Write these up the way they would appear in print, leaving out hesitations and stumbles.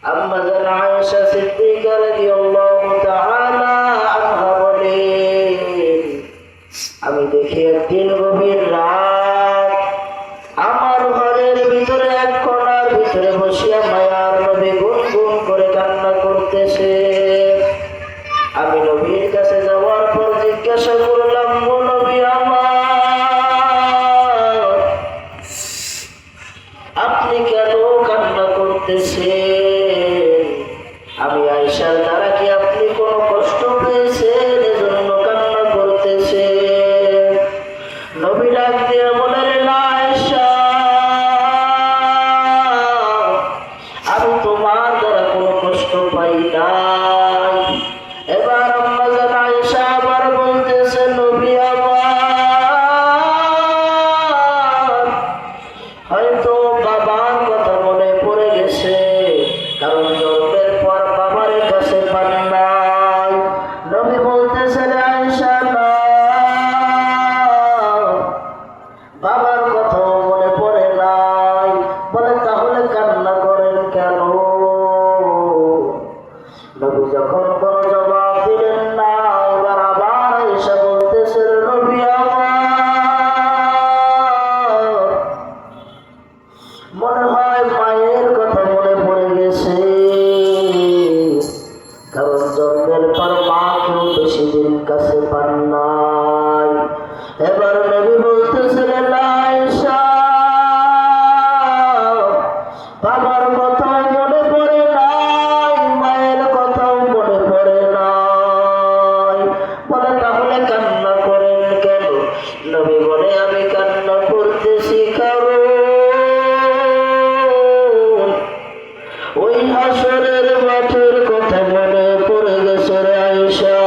আম্মা জান আয়েশা সিদ্দিকা রাদিয়াল্লাহু তাআলা আনহা বলেন, আমি দেখি একদিন গভীর রাত আমার ঘরের ভিতরে এক কোণার ভিতরে বসিয়া মায়ার নবী গুনগুন করে কান্না করতেছে। আমি নবীর কাছে যাওয়ার পর জিজ্ঞাসা করলাম, ও নবী আমার, আপনি কেন কান্না করতেছেন? আমি আয়েশার দ্বারা কি আপনি কোনো কষ্ট পেয়েছেন এজন্য কান্না করতেছেন? নবী ডাক দিয়ে বলেন, আয়েশা, আমি তোমার দ্বারা কোনো কষ্ট পাই নাই। এবার আম্মা জান আয়েশা আবার বলতেছে, নবী আমার, হয়তো বাবার কথা মনে পড়ে গেছে, কারণ জন্মের পর বাবার কাছে পান নাই। নবী বলতেছেন, আয়েশা না, বাবার কথাও মনে পড়ে নাই। বলে, তাহলে কান্না করেন কেন? নবী যখন কোনো জবাব দিলেন না, এবার আবার আয়েশা বলতেছেন, নবী আমার, মনে হয় মায়ের কথা মনে পড়ে গেছে, কারণ জন্মের পর মাকেও বেশি দিন কাছে পান নাই। এবার নবী বলতেছেন, আয়েশা, বাবার কথাও মনে পড়ে নাই, মায়ের কথাও মনে পড়ে নাই। বলে, তাহলে কান্না করেন কেন? নবী বলে, আমি কান্না করতেছি কারণ ওই হাসরের মাঠের কথা মনে পড়ে গেছে রে আয়েশা।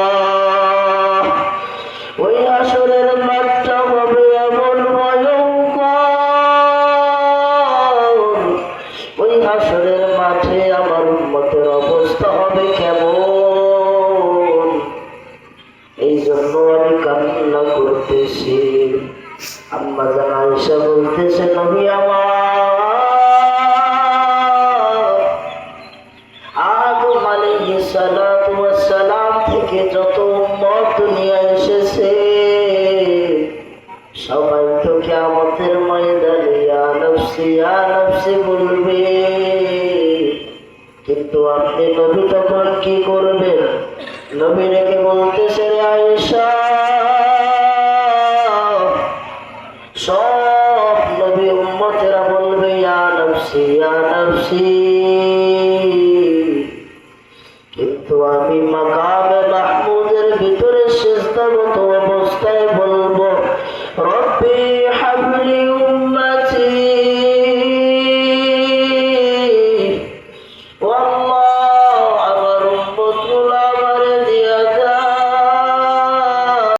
ওই হাসরের মাঠটা হবে এমন ভয়ঙ্কর, ওই হাসরের মাঠে আমার উম্মতের অবস্থা হবে কেমন, এই জন্য আমি কান্না করতেছি। আম্মা জান আয়েশা বলতেছে, নবী আমার, আদম আলাইহিস সালাতু ওয়াস সালাম থেকে যত উম্মত দুনিয়ায় এসেছে সবাই তো কিয়ামতের ময়দানে ইয়া নফসি ইয়া নফসি বলবে, কিন্তু আপনি নবী তখন কি করবেন? নবী রেখে বলতেছে, আয়েশা,